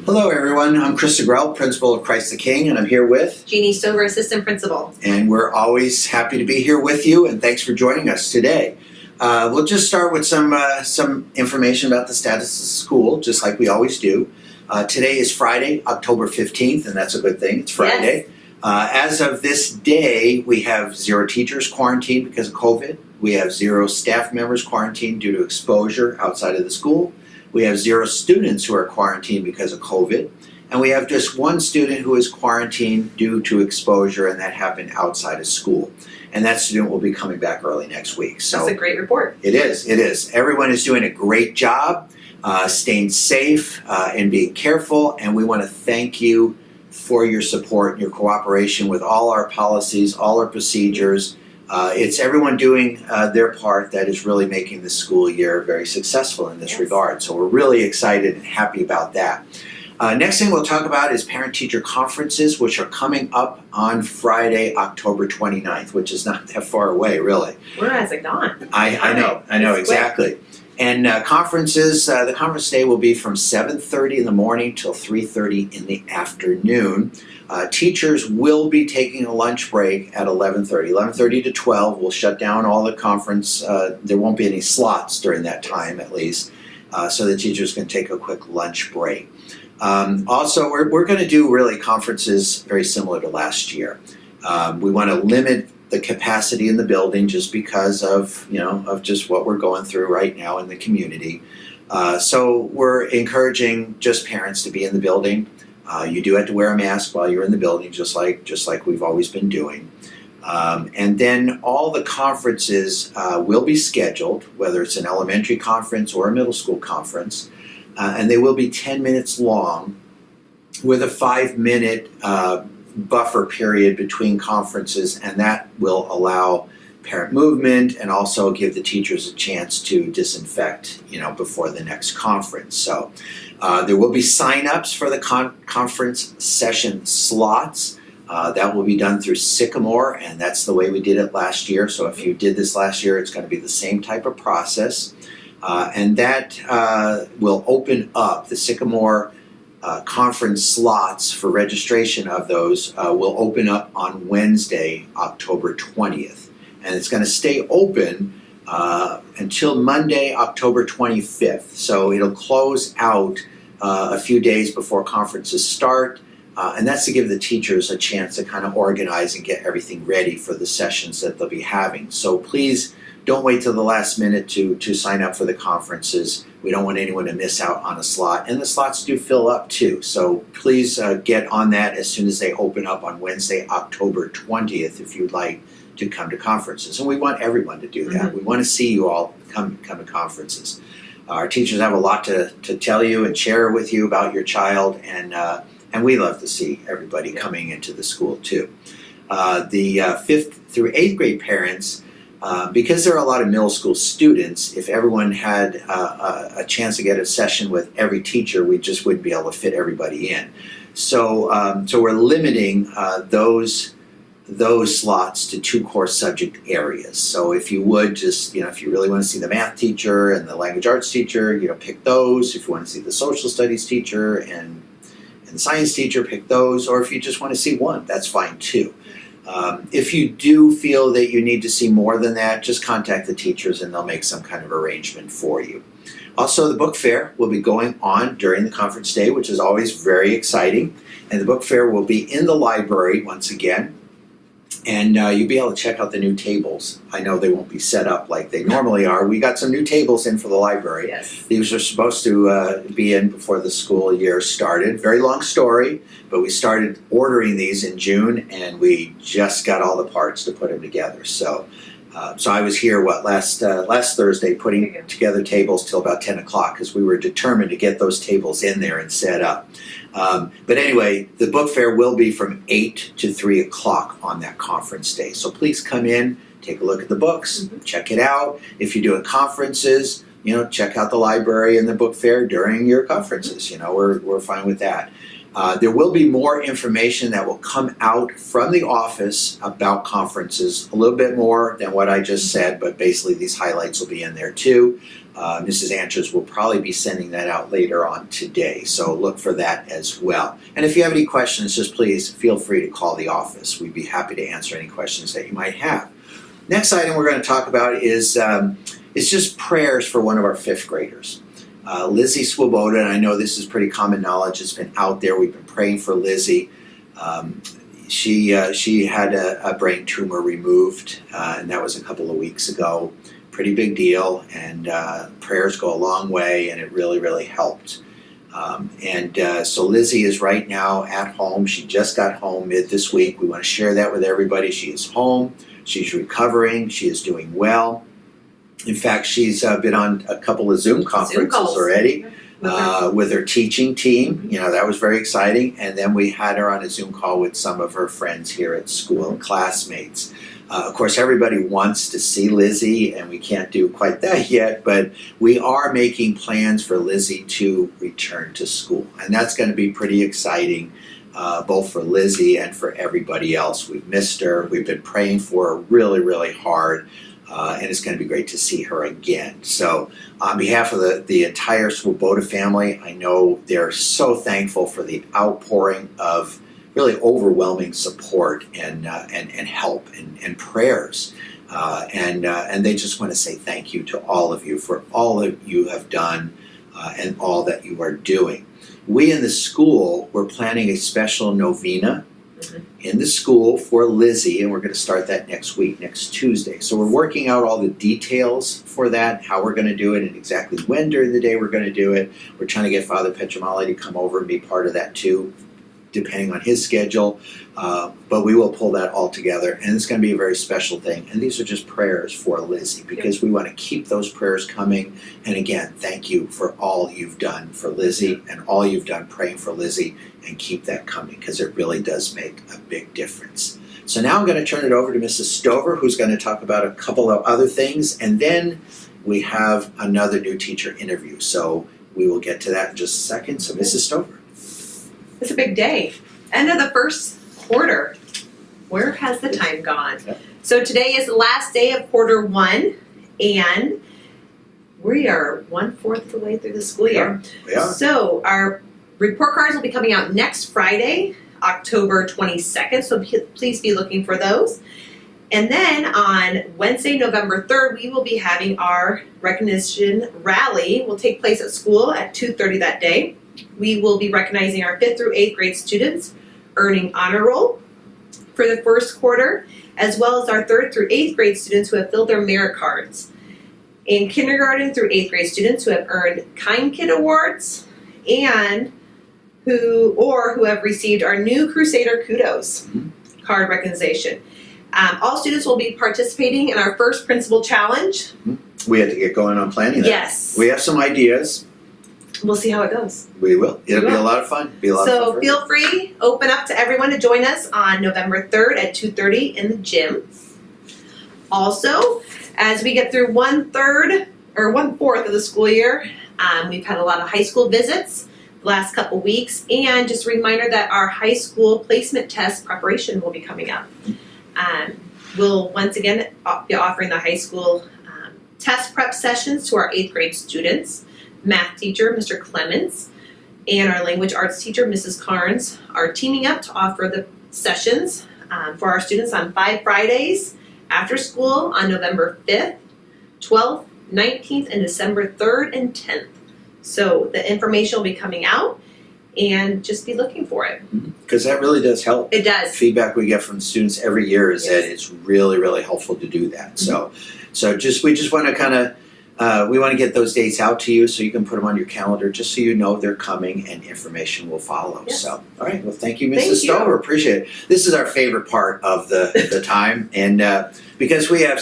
Hello everyone, I'm Chris Agrell, Principal of Christ the King, and I'm here with Jeannie Stover, Assistant Principal. And we're always happy to be here with you, and thanks for joining us today. We'll just start with some information about the status of the school, just like we always do. Today is Friday, October 15th, and that's a good thing, it's Friday. Yes. As of this day, we have 0 teachers quarantined because of COVID. We have 0 staff members quarantined due to exposure outside of the school. We have 0 students who are quarantined because of COVID. And we have just 1 student who is quarantined due to exposure, and that happened outside of school. And that student will be coming back early next week. So that's a great report. It is. Everyone is doing a great job, staying safe and being careful. And we want to thank you for your support and your cooperation with all our policies, all our procedures. It's everyone doing their part that is really making this school year very successful in this regard. So we're really excited and happy about that. Next thing we'll talk about is Parent-Teacher Conferences, which are coming up on Friday, October 29th, which is not that far away, really. Where has it gone? I know, exactly. And conferences, the conference day will be from 7:30 in the morning till 3:30 in the afternoon. Teachers will be taking a lunch break at 11:30. 11:30 to 12, we'll shut down all the conference. There won't be any slots during that time, at least, so the teachers can take a quick lunch break. Also, we're going to do really conferences very similar to last year. We want to limit the capacity in the building just because of just what we're going through right now in the community. So we're encouraging just parents to be in the building. You do have to wear a mask while you're in the building, just like we've always been doing. And then all the conferences will be scheduled, whether it's an elementary conference or a middle school conference, and they will be 10 minutes long with a 5-minute buffer period between conferences, and that will allow parent movement and also give the teachers a chance to disinfect, before the next conference. So there will be sign-ups for the conference session slots. That will be done through Sycamore, and that's the way we did it last year. So if you did this last year, it's going to be the same type of process. And that will open up the Sycamore conference slots for registration of those will open up on Wednesday, October 20th. And it's going to stay open until Monday, October 25th. So it'll close out a few days before conferences start. And that's to give the teachers a chance to kind of organize and get everything ready for the sessions that they'll be having. So please don't wait till the last minute to sign up for the conferences. We don't want anyone to miss out on a slot. And the slots do fill up too. So please get on that as soon as they open up on Wednesday, October 20th, if you'd like to come to conferences. And we want everyone to do that. Mm-hmm. We want to see you all come to conferences. Our teachers have a lot to tell you and share with you about your child, and we love to see everybody coming into the school too. The 5th through 8th grade parents, because there are a lot of middle school students, if everyone had a chance to get a session with every teacher, we just wouldn't be able to fit everybody in. So we're limiting those slots to 2 core subject areas. So if you would just, if you really want to see the math teacher and the language arts teacher, pick those. If you want to see the social studies teacher and the science teacher, pick those. Or if you just want to see one, that's fine too. If you do feel that you need to see more than that, just contact the teachers and they'll make some kind of arrangement for you. Also, the book fair will be going on during the conference day, which is always very exciting. And the book fair will be in the library once again. And you'll be able to check out the new tables. I know they won't be set up like they normally are. We got some new tables in for the library. Yes. These are supposed to be in before the school year started. Very long story, but we started ordering these in June, and we just got all the parts to put them together. So I was here, last Thursday, putting together tables till about 10 o'clock because we were determined to get those tables in there and set up. But anyway, the book fair will be from 8 to 3 o'clock on that conference day. So please come in, take a look at the books, check it out. If you're doing conferences, check out the library and the book fair during your conferences. We're fine with that. There will be more information that will come out from the office about conferences, a little bit more than what I just said, but basically these highlights will be in there too. Mrs. Antros will probably be sending that out later on today, so look for that as well. And if you have any questions, just please feel free to call the office. We'd be happy to answer any questions that you might have. Next item we're going to talk about is just prayers for one of our 5th graders. Lizzie Swoboda, and I know this is pretty common knowledge, it's been out there, we've been praying for Lizzie. She had a brain tumor removed, and that was a couple of weeks ago. Pretty big deal, and prayers go a long way, and it really, really helped. So Lizzie is right now at home. She just got home this week. We want to share that with everybody. She is home, she's recovering, she is doing well. In fact, she's been on a couple of Zoom conferences already with her teaching team. You know, that was very exciting. And then we had her on a Zoom call with some of her friends here at school and classmates. Of course, everybody wants to see Lizzie, and we can't do quite that yet, but we are making plans for Lizzie to return to school. And that's going to be pretty exciting, both for Lizzie and for everybody else. We've missed her. We've been praying for her really, really hard. And it's going to be great to see her again. So on behalf of the entire Swoboda family, I know they're so thankful for the outpouring of really overwhelming support and help and prayers. And they just want to say thank you to all of you for all that you have done and all that you are doing. We in the school, we're planning a special novena in the school for Lizzie, and we're going to start that next week, next Tuesday. So we're working out all the details for that, how we're going to do it, and exactly when during the day we're going to do it. We're trying to get Father Petramali to come over and be part of that too, depending on his schedule. But we will pull that all together, and it's going to be a very special thing. And these are just prayers for Lizzie, because we want to keep those prayers coming. And again, thank you for all you've done for Lizzie and all you've done praying for Lizzie, and keep that coming, because it really does make a big difference. So now I'm going to turn it over to Mrs. Stover, who's going to talk about a couple of other things, and then we have another new teacher interview. So we will get to that in just a second. So Mrs. Stover. It's a big day. End of the first quarter. Where has the time gone? Yep. So today is the last day of quarter 1, and we are 1/4 of the way through the school year. We are. So our report cards will be coming out next Friday, October 22nd, so please be looking for those. And then on Wednesday, November 3rd, we will be having our recognition rally. Will take place at school at 2:30 that day. We will be recognizing our 5th through 8th grade students earning honor roll for the first quarter, as well as our 3rd through 8th grade students who have filled their merit cards. In kindergarten through 8th grade students who have earned Kind Kid Awards and who have received our new Crusader Kudos card recognition. All students will be participating in our first principal challenge. We had to get going on planning that. Yes. We have some ideas. We'll see how it goes. We will. It'll be a lot of fun. So feel free, open up to everyone to join us on November 3rd at 2:30 in the gym. Also, as we get through 1/4 of the school year, we've had a lot of high school visits the last couple weeks, and just a reminder that our high school placement test preparation will be coming up. We'll once again be offering the high school test prep sessions to our 8th grade students. Math teacher, Mr. Clemens, and our language arts teacher, Mrs. Carnes, are teaming up to offer the sessions for our students on 5 Fridays after school on November 5th, 12th, 19th, and December 3rd and 10th. So the information will be coming out, and just be looking for it. Because that really does help. It does. Feedback we get from students every year is that it's really, really helpful to do that. So we just want to kind of we want to get those dates out to you so you can put them on your calendar, just so you know they're coming and information will follow. Yes. So, all right. Well, thank you, Mrs. Stover. Appreciate it. This is our favorite part of the time, and because we have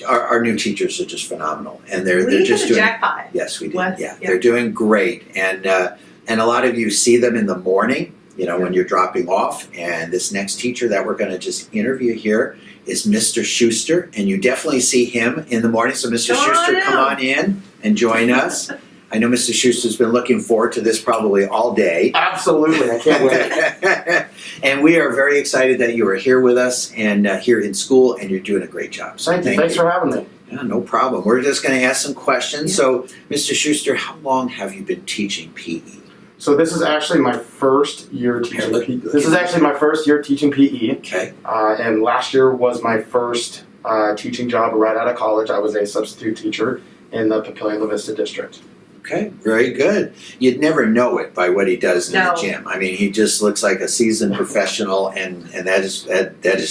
our new teachers are just phenomenal, and they're just doing jackpot. Yes, we did. What? Yeah, they're doing great, and a lot of you see them in the morning. You know, when you're dropping off, and this next teacher that we're going to just interview here is Mr. Schuster, and you definitely see him in the morning. So Mr. Schuster, come on in and join us. I know Mr. Schuster's been looking forward to this probably all day. Absolutely, I can't wait. And we are very excited that you are here with us and here in school, and you're doing a great job. So Thank you. Thanks for having me. Yeah, no problem. We're just going to ask some questions. So, Mr. Schuster, how long have you been teaching PE? So this is actually my first year teaching PE. This is actually my first year teaching PE. Okay. And last year was my first teaching job right out of college. I was a substitute teacher in the Papillion La Vista district. Okay, very good. You'd never know it by what he does in the gym. I mean, he just looks like a seasoned professional, and that is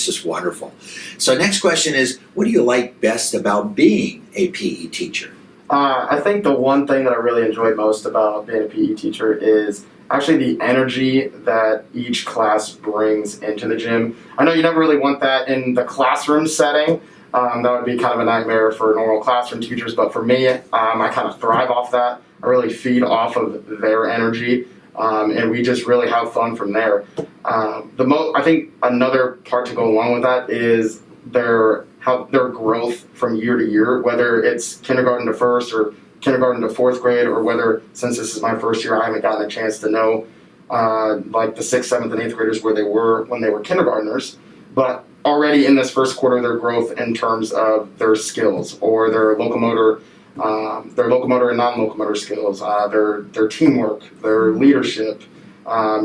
just wonderful. So next question is, what do you like best about being a PE teacher? I think the one thing that I really enjoy most about being a PE teacher is actually the energy that each class brings into the gym. I know you never really want that in the classroom setting. That would be kind of a nightmare for normal classroom teachers, but for me, I kind of thrive off that. I really feed off of their energy, and we just really have fun from there. I think another part to go along with that is their growth from year to year, whether it's kindergarten to first or kindergarten to fourth grade, or whether, since this is my first year, I haven't gotten a chance to know like the 6th, 7th, and 8th graders where they were when they were kindergartners, but already in this first quarter, their growth in terms of their skills or their locomotor and non-locomotor skills, their teamwork, their leadership,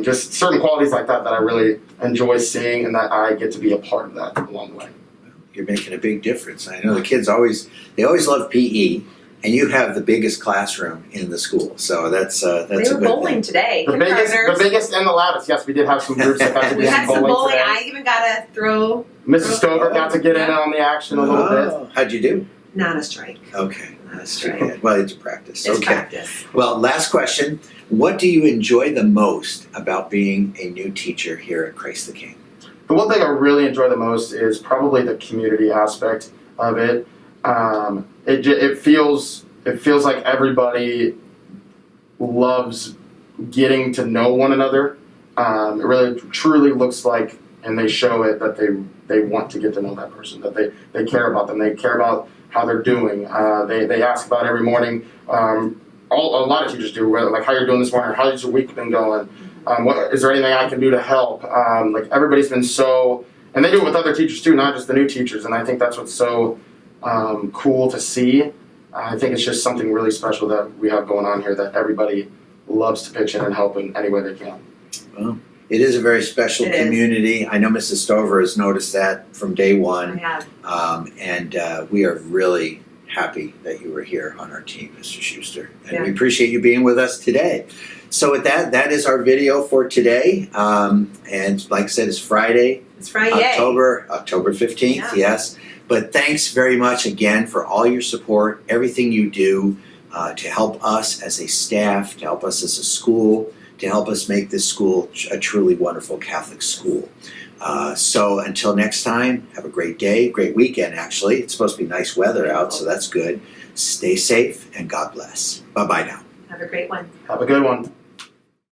just certain qualities like that I really enjoy seeing, and that I get to be a part of that along the way. You're making a big difference. I know the kids always love PE, and you have the biggest classroom in the school, so that's a good thing. They were bowling today. The biggest and the loudest. Yes, we did have some groups that got to do We had some bowling. today. I even got to throw. Mrs. Stover got to get in on the action a little bit. How'd you do? Not a strike. Okay, That's too right. bad. Well, it's practice. It's Okay. practice. Well, last question. What do you enjoy the most about being a new teacher here at Christ the King? The one thing I really enjoy the most is probably the community aspect of it. It feels like everybody loves getting to know one another. It really truly looks like, and they show it, that they want to get to know that person, that they care about them, they care about how they're doing. They ask about every morning. A lot of teachers do, whether, like, how you're doing this morning, or how's your week been going? Is there anything I can do to help? Like, everybody's been so, and they do it with other teachers too, not just the new teachers. And I think that's what's so cool to see. I think it's just something really special that we have going on here, that everybody loves to pitch in and help in any way they can. Well, it is a very special community. I know Mrs. Stover has noticed that from day one. I have. And we are really happy that you were here on our team, Mr. Schuster. And we appreciate you being with us today. So with that is our video for today. And like I said, it's Friday. It's Friday. October 15th, yes. But thanks very much again for all your support, everything you do to help us as a staff, to help us as a school, to help us make this school a truly wonderful Catholic school. So until next time, have a great day, great weekend actually. It's supposed to be nice weather out, so that's good. Stay safe and God bless. Bye-bye now. Have a great one. Have a good one.